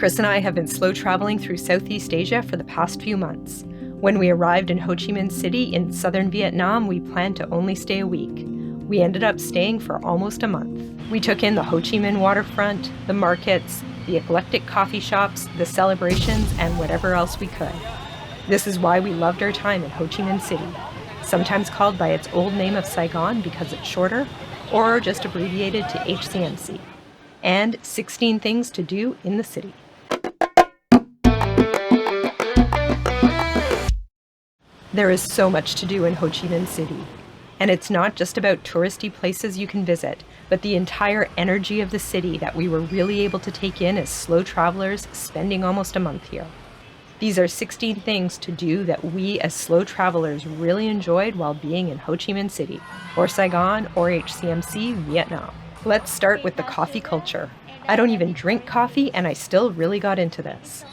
Chris and I have been slow traveling through Southeast Asia for the past few months. When we arrived in Ho Chi Minh City in southern Vietnam, we planned to only stay a week. We ended up staying for almost a month. We took in the Ho Chi Minh waterfront, the markets, the eclectic coffee shops, the celebrations, and whatever else we could. This is why we loved our time in Ho Chi Minh City, sometimes called by its old name of Saigon because it's shorter, or just abbreviated to HCMC. And 16 things to do in the city. There is so much to do in Ho Chi Minh City. And it's not just about touristy places you can visit, but the entire energy of the city that we were really able to take in as slow travelers spending almost a month here. These are 16 things to do that we as slow travelers really enjoyed while being in Ho Chi Minh City, or Saigon, or HCMC, Vietnam. Let's start with the coffee culture. I don't even drink coffee, and I still really got into this.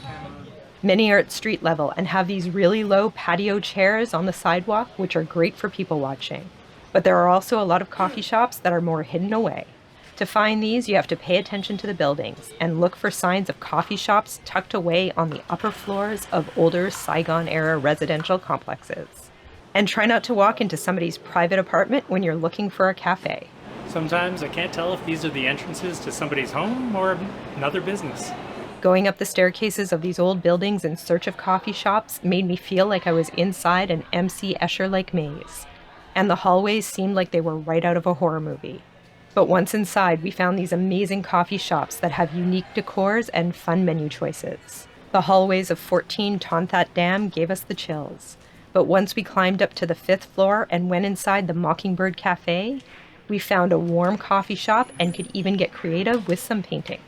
Many are at street level and have these really low patio chairs on the sidewalk, which are great for people watching. But there are also a lot of coffee shops that are more hidden away. To find these, you have to pay attention to the buildings and look for signs of coffee shops tucked away on the upper floors of older Saigon-era residential complexes. And try not to walk into somebody's private apartment when you're looking for a cafe. Sometimes I can't tell if these are the entrances to somebody's home or another business. Going up the staircases of these old buildings in search of coffee shops made me feel like I was inside an M.C. Escher-like maze. And the hallways seemed like they were right out of a horror movie. But once inside, we found these amazing coffee shops that have unique decors and fun menu choices. The hallways of 14 Ton That Dam gave us the chills. But once we climbed up to the 5th floor and went inside the Mockingbird Cafe, we found a warm coffee shop and could even get creative with some painting.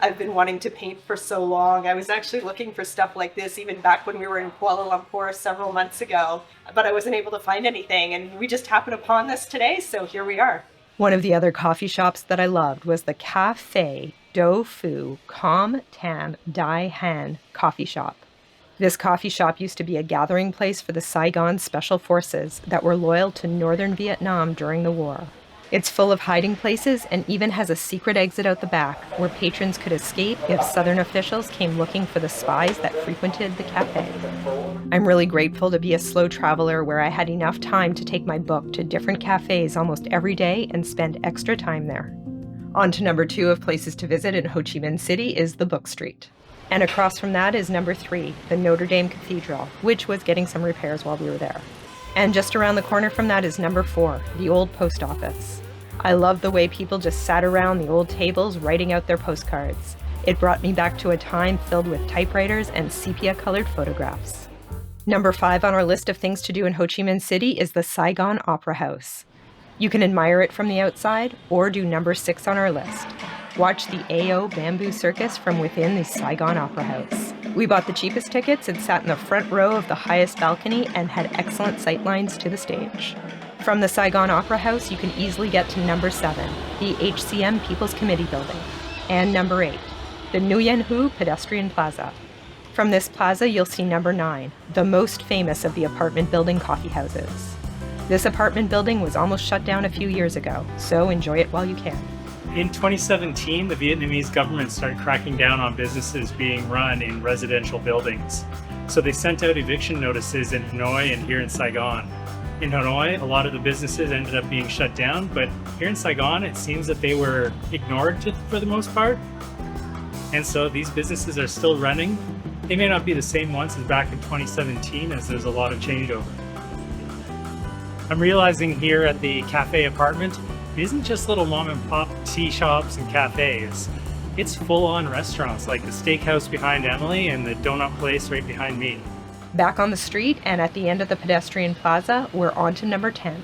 I've been wanting to paint for so long. I was actually looking for stuff like this even back when we were in Kuala Lumpur several months ago, but I wasn't able to find anything, and we just happened upon this today, so here we are. One of the other coffee shops that I loved was the Cafe Do Phu Com Tam Dai Han coffee shop. This coffee shop used to be a gathering place for the Saigon Special Forces that were loyal to northern Vietnam during the war. It's full of hiding places and even has a secret exit out the back where patrons could escape if Southern officials came looking for the spies that frequented the cafe. I'm really grateful to be a slow traveler where I had enough time to take my book to different cafes almost every day and spend extra time there. On to number 2 of places to visit in Ho Chi Minh City is the Book Street. And across from that is number 3, the Notre Dame Cathedral, which was getting some repairs while we were there. And just around the corner from that is number 4, the old post office. I love the way people just sat around the old tables writing out their postcards. It brought me back to a time filled with typewriters and sepia-colored photographs. Number 5 on our list of things to do in Ho Chi Minh City is the Saigon Opera House. You can admire it from the outside or do number 6 on our list. Watch the AO Bamboo Circus from within the Saigon Opera House. We bought the cheapest tickets and sat in the front row of the highest balcony and had excellent sightlines to the stage. From the Saigon Opera House, you can easily get to number 7, the HCM People's Committee Building, and number 8, the Nguyen Hu Pedestrian Plaza. From this plaza, you'll see number 9, the most famous of the apartment building coffee houses. This apartment building was almost shut down a few years ago, so enjoy it while you can. In 2017, the Vietnamese government started cracking down on businesses being run in residential buildings. So they sent out eviction notices in Hanoi and here in Saigon. In Hanoi, a lot of the businesses ended up being shut down, but here in Saigon, it seems that they were ignored for the most part. And so these businesses are still running. They may not be the same ones as back in 2017, as there's a lot of changeover. I'm realizing here at the cafe apartment, it isn't just little mom and pop tea shops and cafes. It's full-on restaurants like the steakhouse behind Emily and the donut place right behind me. Back on the street and at the end of the pedestrian plaza, we're on to number 10.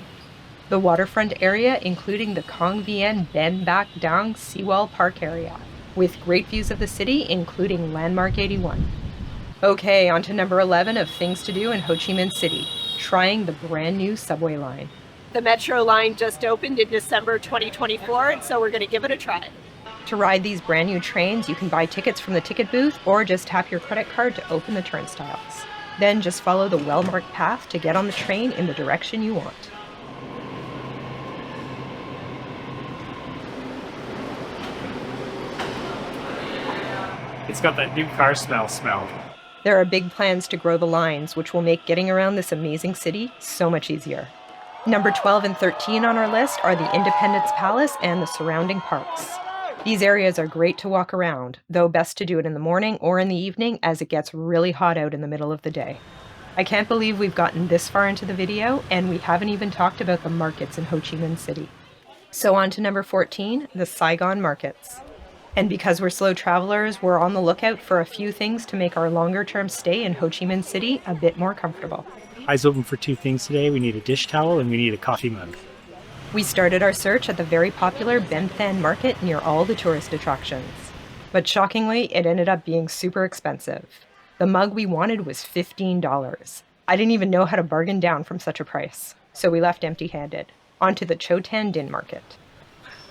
The waterfront area, including the Cong Vien Ben Bac Dang Seawall Park area, with great views of the city, including Landmark 81. Okay, on to number 11 of things to do in Ho Chi Minh City, trying the brand new subway line. The metro line just opened in December 2024, and so we're going to give it a try. To ride these brand new trains, you can buy tickets from the ticket booth or just tap your credit card to open the turnstiles. Then just follow the well-marked path to get on the train in the direction you want. It's got that new car smell. There are big plans to grow the lines, which will make getting around this amazing city so much easier. Number 12 and 13 on our list are the Independence Palace and the surrounding parks. These areas are great to walk around, though best to do it in the morning or in the evening as it gets really hot out in the middle of the day. I can't believe we've gotten this far into the video and we haven't even talked about the markets in Ho Chi Minh City. So on to number 14, the Saigon markets. And because we're slow travelers, we're on the lookout for a few things to make our longer-term stay in Ho Chi Minh City a bit more comfortable. Eyes open for two things today. We need a dish towel and we need a coffee mug. We started our search at the very popular Ben Thanh Market near all the tourist attractions. But shockingly, it ended up being super expensive. The mug we wanted was $15. I didn't even know how to bargain down from such a price, so we left empty-handed. Onto the Cho Tan Din Market.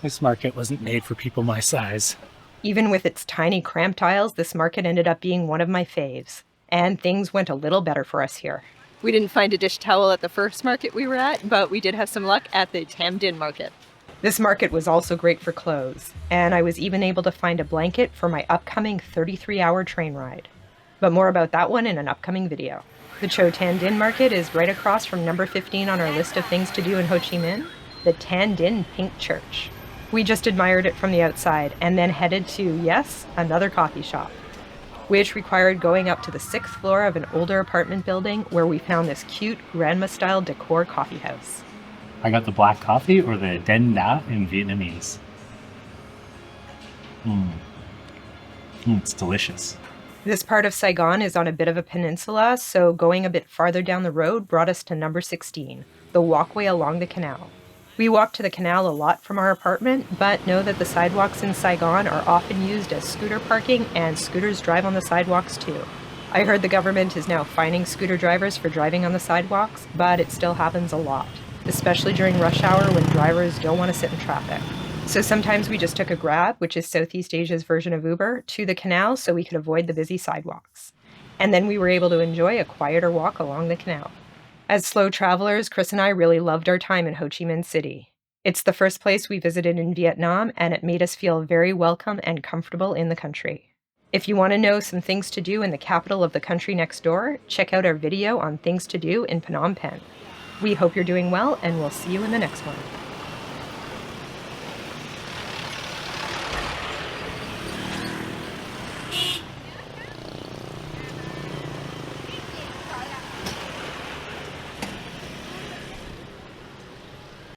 This market wasn't made for people my size. Even with its tiny cramped aisles, this market ended up being one of my faves. And things went a little better for us here. We didn't find a dish towel at the first market we were at, but we did have some luck at the Tam Din Market. This market was also great for clothes, and I was even able to find a blanket for my upcoming 33-hour train ride. But more about that one in an upcoming video. The Cho Tan Din Market is right across from number 15 on our list of things to do in Ho Chi Minh, the Tan Din Pink Church. We just admired it from the outside and then headed to, yes, another coffee shop, which required going up to the 6th floor of an older apartment building where we found this cute grandma-style decor coffee house. I got the black coffee or the Den Da in Vietnamese. It's delicious. This part of Saigon is on a bit of a peninsula, so going a bit farther down the road brought us to number 16, the walkway along the canal. We walk to the canal a lot from our apartment, but know that the sidewalks in Saigon are often used as scooter parking and scooters drive on the sidewalks too. I heard the government is now fining scooter drivers for driving on the sidewalks, but it still happens a lot, especially during rush hour when drivers don't want to sit in traffic. So sometimes we just took a Grab, which is Southeast Asia's version of Uber, to the canal so we could avoid the busy sidewalks. And then we were able to enjoy a quieter walk along the canal. As slow travelers, Chris and I really loved our time in Ho Chi Minh City. It's the first place we visited in Vietnam, and it made us feel very welcome and comfortable in the country. If you want to know some things to do in the capital of the country next door, check out our video on things to do in Phnom Penh. We hope you're doing well, and we'll see you in the next one.